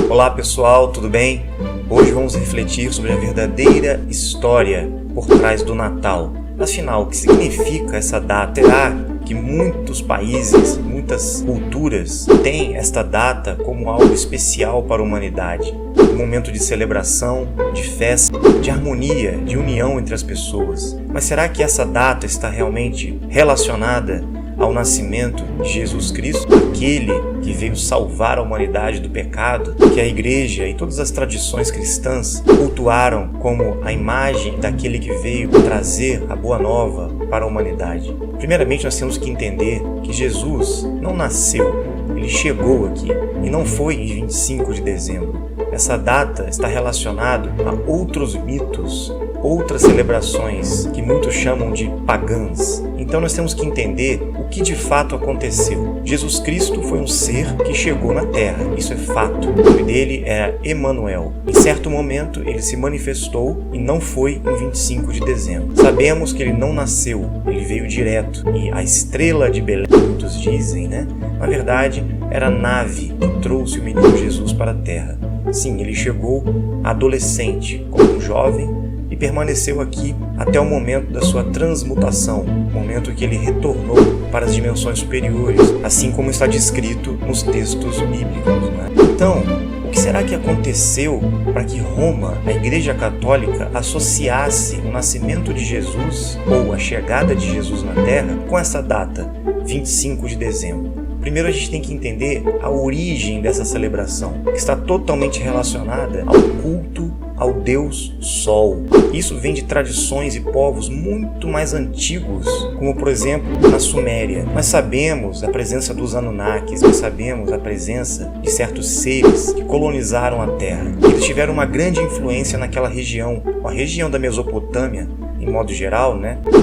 Olá pessoal, tudo bem? Hoje vamos refletir sobre a verdadeira história por trás do Natal. Afinal, o que significa essa data? Será que muitos países, muitas culturas têm esta data como algo especial para a humanidade? Um momento de celebração, de festa, de harmonia, de união entre as pessoas. Mas será que essa data está realmente relacionada ao nascimento de Jesus Cristo, aquele que veio salvar a humanidade do pecado, que a igreja e todas as tradições cristãs cultuaram como a imagem daquele que veio trazer a boa nova para a humanidade? Primeiramente, nós temos que entender que Jesus não nasceu, ele chegou aqui e não foi em 25 de dezembro. Essa data está relacionada a outros mitos, outras celebrações que muitos chamam de pagãs. Então nós temos que entender o que de fato aconteceu. Jesus Cristo foi um ser que chegou na Terra, isso é fato. O nome dele era Emanuel. Em certo momento ele se manifestou e não foi em 25 de dezembro. Sabemos que ele não nasceu, ele veio direto. E a estrela de Belém, muitos dizem, na verdade era a nave que trouxe o menino Jesus para a Terra. Sim, ele chegou adolescente, como um jovem, e permaneceu aqui até o momento da sua transmutação, o momento que ele retornou para as dimensões superiores, assim como está descrito nos textos bíblicos. Então, o que será que aconteceu para que Roma, a Igreja Católica, associasse o nascimento de Jesus, ou a chegada de Jesus na Terra, com essa data, 25 de dezembro? Primeiro a gente tem que entender a origem dessa celebração, que está totalmente relacionada ao culto ao Deus Sol. Isso vem de tradições e povos muito mais antigos, como por exemplo na Suméria. Nós sabemos da presença dos Anunnakis, nós sabemos da presença de certos seres que colonizaram a Terra. Eles tiveram uma grande influência naquela região, a região da Mesopotâmia, em modo geral,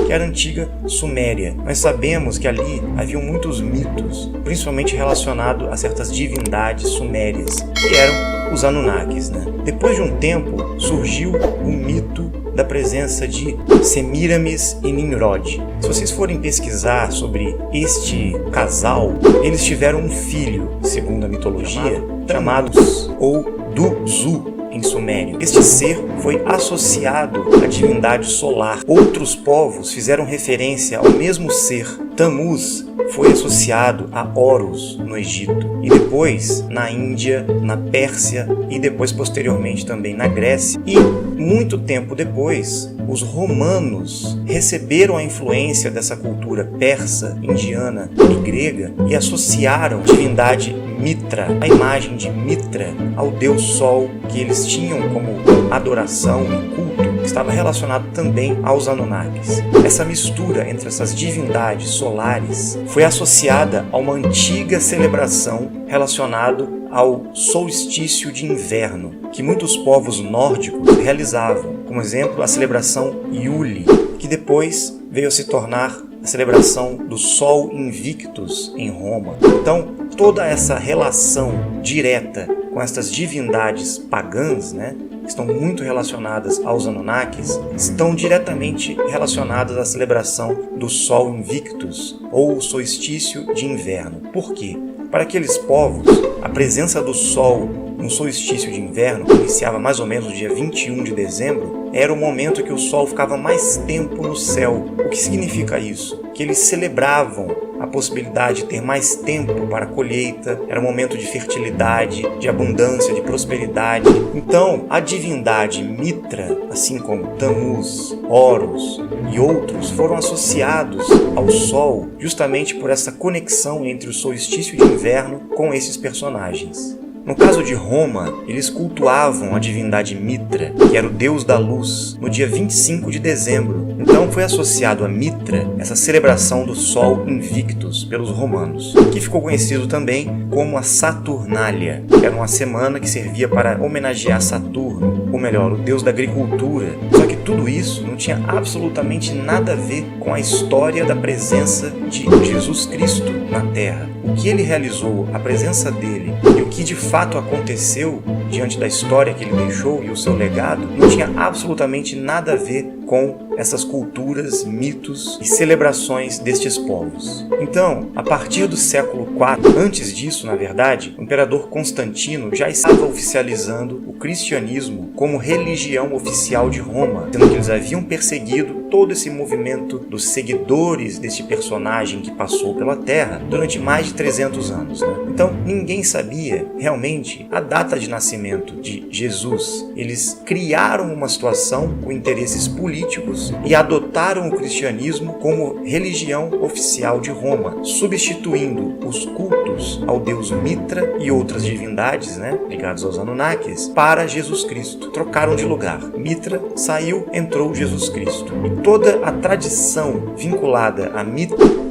que era a antiga Suméria. Nós sabemos que ali haviam muitos mitos, principalmente relacionados a certas divindades sumérias, que eram os Anunnakis. Depois de um tempo, surgiu o mito da presença de Semíramis e Nimrod. Se vocês forem pesquisar sobre este casal, eles tiveram um filho, segundo a mitologia, chamado ou Duzu, em sumério. Este ser foi associado à divindade solar. Outros povos fizeram referência ao mesmo ser. Tammuz foi associado a Horus no Egito, e depois na Índia, na Pérsia e depois posteriormente também na Grécia. E muito tempo depois, os romanos receberam a influência dessa cultura persa, indiana e grega e associaram a divindade Mitra, a imagem de Mitra, ao deus Sol, que eles tinham como adoração e culto, que estava relacionado também aos Anunnakis. Essa mistura entre essas divindades solares foi associada a uma antiga celebração relacionada ao solstício de inverno, que muitos povos nórdicos realizavam, como exemplo a celebração Yule, que depois veio a se tornar a celebração do Sol Invictus em Roma. Então, toda essa relação direta com estas divindades pagãs, que estão muito relacionadas aos Anunnakis, estão diretamente relacionadas à celebração do Sol Invictus, ou solstício de inverno. Por quê? Para aqueles povos, a presença do Sol no solstício de inverno, que iniciava mais ou menos no dia 21 de dezembro, era o momento que o Sol ficava mais tempo no céu. O que significa isso? Que eles celebravam a possibilidade de ter mais tempo para a colheita, era um momento de fertilidade, de abundância, de prosperidade. Então, a divindade Mitra, assim como Tammuz, Horus e outros, foram associados ao Sol justamente por essa conexão entre o solstício de inverno com esses personagens. No caso de Roma, eles cultuavam a divindade Mitra, que era o deus da luz, no dia 25 de dezembro. Então foi associado a Mitra essa celebração do Sol Invictus pelos romanos, que ficou conhecido também como a Saturnália, que era uma semana que servia para homenagear Saturno, ou melhor, o deus da agricultura. Só que tudo isso não tinha absolutamente nada a ver com a história da presença de Jesus Cristo na Terra. O que ele realizou, a presença dele e o que de fato aconteceu diante da história que ele deixou e o seu legado não tinha absolutamente nada a ver com essas culturas, mitos e celebrações destes povos. Então, a partir do século IV, antes disso, na verdade, o imperador Constantino já estava oficializando o cristianismo como religião oficial de Roma, sendo que eles haviam perseguido todo esse movimento dos seguidores deste personagem que passou pela Terra durante mais de 300 anos, né? Então, ninguém sabia realmente a data de nascimento de Jesus. Eles criaram uma situação com interesses políticos e adotaram o cristianismo como religião oficial de Roma, substituindo os cultos ao deus Mitra e outras divindades, né, ligados aos Anunnakis, para Jesus Cristo. Trocaram de lugar. Mitra saiu, entrou Jesus Cristo. E toda a tradição vinculada a Mitra,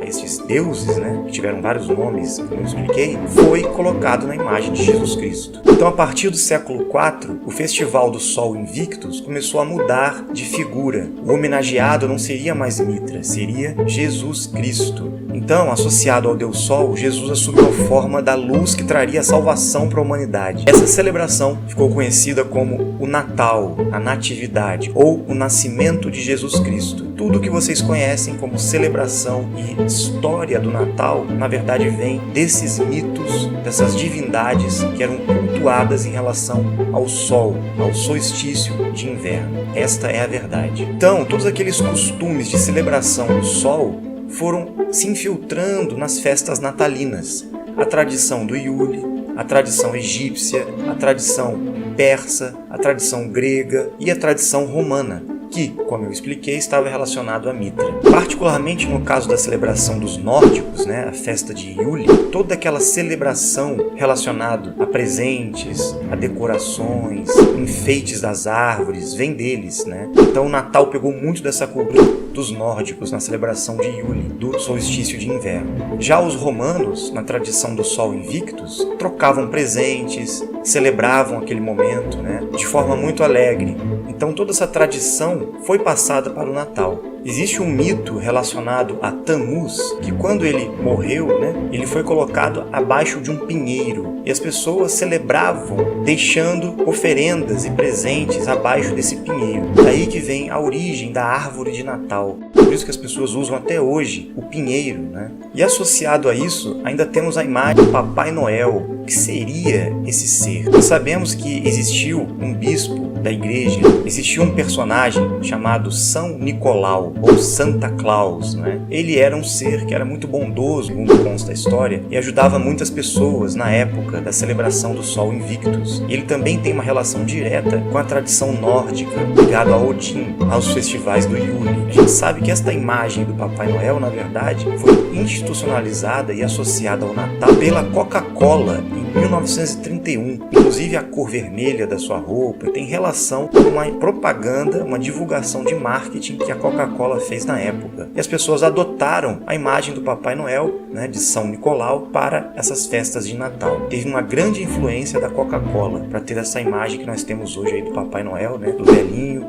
esses deuses, né, que tiveram vários nomes, como eu expliquei, foi colocado na imagem de Jesus Cristo. Então, a partir do século IV, o Festival do Sol Invictus começou a mudar de figura. O homenageado não seria mais Mitra, seria Jesus Cristo. Então, associado ao Deus Sol, Jesus assumiu a forma da luz que traria a salvação para a humanidade. Essa celebração ficou conhecida como o Natal, a Natividade, ou o Nascimento de Jesus Cristo. Tudo que vocês conhecem como celebração e história do Natal, na verdade, vem desses mitos, dessas divindades que eram cultuadas em relação ao Sol, ao solstício de inverno. Esta é a verdade. Então, todos aqueles costumes de celebração do Sol foram se infiltrando nas festas natalinas. A tradição do Yule, a tradição egípcia, a tradição persa, a tradição grega e a tradição romana, que, como eu expliquei, estava relacionado a Mitra. Particularmente no caso da celebração dos nórdicos, né, a festa de Yule, toda aquela celebração relacionada a presentes, a decorações, enfeites das árvores, vem deles, né? Então o Natal pegou muito dessa cultura dos nórdicos na celebração de Yule, do solstício de inverno. Já os romanos, na tradição do Sol Invictus, trocavam presentes, celebravam aquele momento, né, de forma muito alegre. Então toda essa tradição foi passada para o Natal. Existe um mito relacionado a Tammuz, que quando ele morreu, né, ele foi colocado abaixo de um pinheiro e as pessoas celebravam deixando oferendas e presentes abaixo desse pinheiro. Daí que vem a origem da árvore de Natal. Por isso que as pessoas usam até hoje o pinheiro, né? E associado a isso, ainda temos a imagem do Papai Noel. O que seria esse ser? Nós sabemos que existiu um bispo da igreja, existia um personagem chamado São Nicolau, ou Santa Claus, né? Ele era um ser que era muito bondoso, segundo consta a história, e ajudava muitas pessoas na época da celebração do Sol Invictus. E ele também tem uma relação direta com a tradição nórdica, ligada a Odin, aos festivais do Yule. A gente sabe que esta imagem do Papai Noel, na verdade, foi institucionalizada e associada ao Natal pela Coca-Cola em 1931. Inclusive a cor vermelha da sua roupa tem relação com uma propaganda, uma divulgação de marketing que a Coca-Cola fez na época. E as pessoas adotaram a imagem do Papai Noel, né, de São Nicolau, para essas festas de Natal. Teve uma grande influência da Coca-Cola para ter essa imagem que nós temos hoje aí do Papai Noel, né, do velhinho,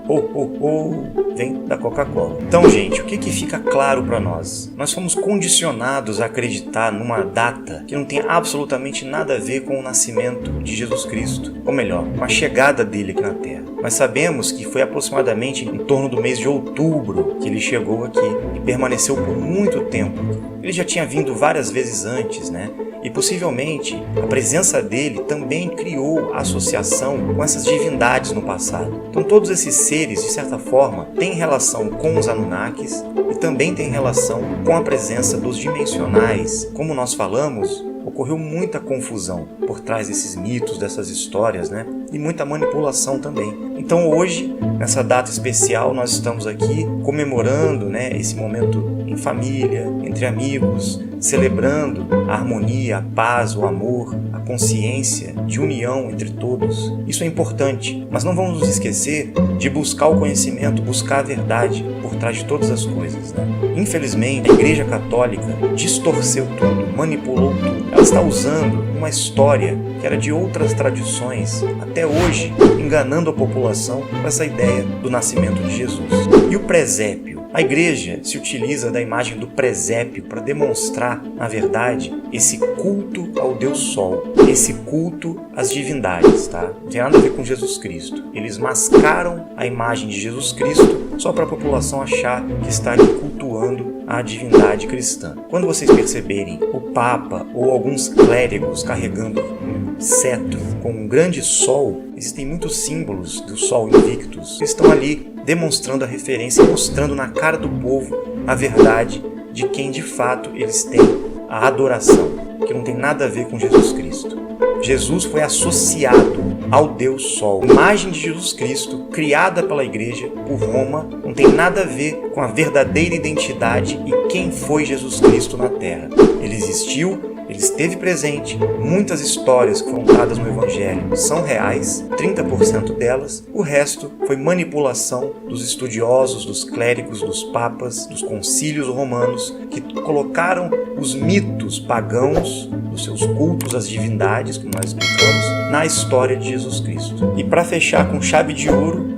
vem da Coca-Cola. Então, gente, o que fica claro para nós? Nós fomos condicionados a acreditar numa data que não tem absolutamente nada a ver com o nascimento de Jesus Cristo, ou melhor, com a chegada dele aqui na Terra. Nós sabemos que foi aproximadamente em torno do mês de outubro que ele chegou aqui e permaneceu por muito tempo. Ele já tinha vindo várias vezes antes, né? E possivelmente a presença dele também criou a associação com essas divindades no passado. Então todos esses seres, de certa forma, têm relação com os Anunnakis e também têm relação com a presença dos dimensionais. Como nós falamos, ocorreu muita confusão por trás desses mitos, dessas histórias, né? E muita manipulação também. Então hoje, nessa data especial, nós estamos aqui comemorando, né, esse momento em família, entre amigos, celebrando a harmonia, a paz, o amor, a consciência de união entre todos. Isso é importante, mas não vamos nos esquecer de buscar o conhecimento, buscar a verdade por trás de todas as coisas, né? Infelizmente, a Igreja Católica distorceu tudo, manipulou tudo. Ela está usando uma história que era de outras tradições, até hoje, enganando a população com essa ideia do nascimento de Jesus. E o presépio? A igreja se utiliza da imagem do presépio para demonstrar, na verdade, esse culto ao Deus Sol, esse culto às divindades, tá? Não tem nada a ver com Jesus Cristo. Eles mascaram a imagem de Jesus Cristo só para a população achar que está ali cultuando a divindade cristã. Quando vocês perceberem o Papa ou alguns clérigos carregando um cetro com um grande sol, existem muitos símbolos do Sol Invictus que estão ali demonstrando a referência e mostrando na cara do povo a verdade de quem de fato eles têm a adoração, que não tem nada a ver com Jesus Cristo. Jesus foi associado ao Deus Sol. A imagem de Jesus Cristo, criada pela igreja por Roma, não tem nada a ver com a verdadeira identidade e quem foi Jesus Cristo na Terra. Ele existiu, ele esteve presente, muitas histórias que foram contadas no Evangelho são reais, 30% delas, o resto foi manipulação dos estudiosos, dos clérigos, dos papas, dos concílios romanos, que colocaram os mitos pagãos dos seus cultos às divindades, como nós explicamos, na história de Jesus Cristo. E para fechar com chave de ouro,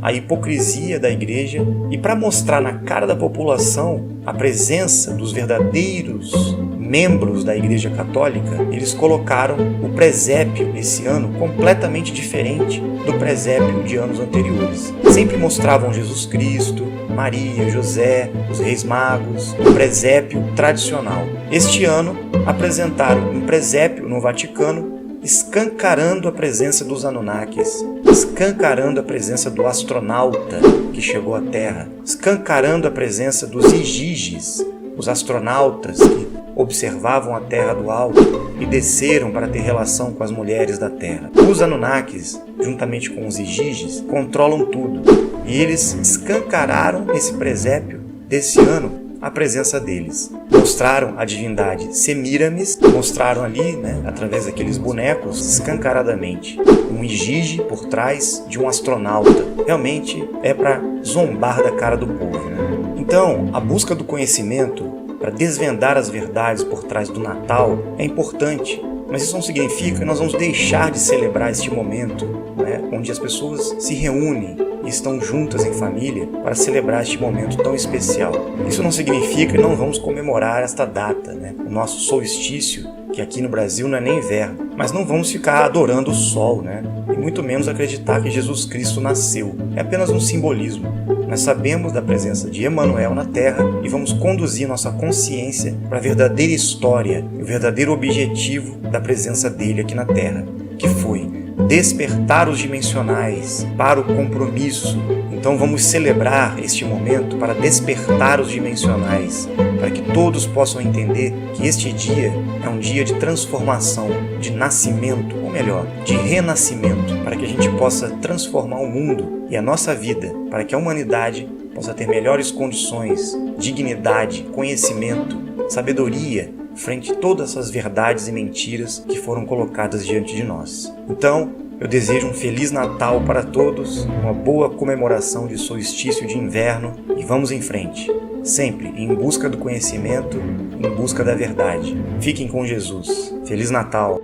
a hipocrisia da igreja, e para mostrar na cara da população a presença dos verdadeiros membros da Igreja Católica, eles colocaram o presépio esse ano completamente diferente do presépio de anos anteriores. Sempre mostravam Jesus Cristo, Maria, José, os Reis Magos, o presépio tradicional. Este ano apresentaram um presépio no Vaticano escancarando a presença dos Anunnakis, escancarando a presença do astronauta que chegou à Terra, escancarando a presença dos Igiges, os astronautas que observavam a Terra do alto e desceram para ter relação com as mulheres da Terra. Os Anunnakis, juntamente com os Igiges, controlam tudo, e eles escancararam nesse presépio desse ano a presença deles. Mostraram a divindade Semíramis, mostraram ali, através daqueles bonecos, escancaradamente, um Igige por trás de um astronauta. Realmente é para zombar da cara do povo. Então, a busca do conhecimento para desvendar as verdades por trás do Natal é importante, mas isso não significa que nós vamos deixar de celebrar este momento, onde as pessoas se reúnem e estão juntas em família para celebrar este momento tão especial. Isso não significa que não vamos comemorar esta data, o nosso solstício, que aqui no Brasil não é nem inverno, mas não vamos ficar adorando o sol, e muito menos acreditar que Jesus Cristo nasceu. É apenas um simbolismo. Nós sabemos da presença de Emanuel na Terra e vamos conduzir nossa consciência para a verdadeira história e o verdadeiro objetivo da presença dele aqui na Terra, que foi despertar os dimensionais para o compromisso. Então vamos celebrar este momento para despertar os dimensionais, para que todos possam entender que este dia é um dia de transformação, de nascimento, ou melhor, de renascimento, para que a gente possa transformar o mundo e a nossa vida, para que a humanidade possa ter melhores condições, dignidade, conhecimento, sabedoria, frente a todas essas verdades e mentiras que foram colocadas diante de nós. Então, eu desejo um Feliz Natal para todos, uma boa comemoração de solstício de inverno e vamos em frente, sempre em busca do conhecimento, em busca da verdade. Fiquem com Jesus. Feliz Natal!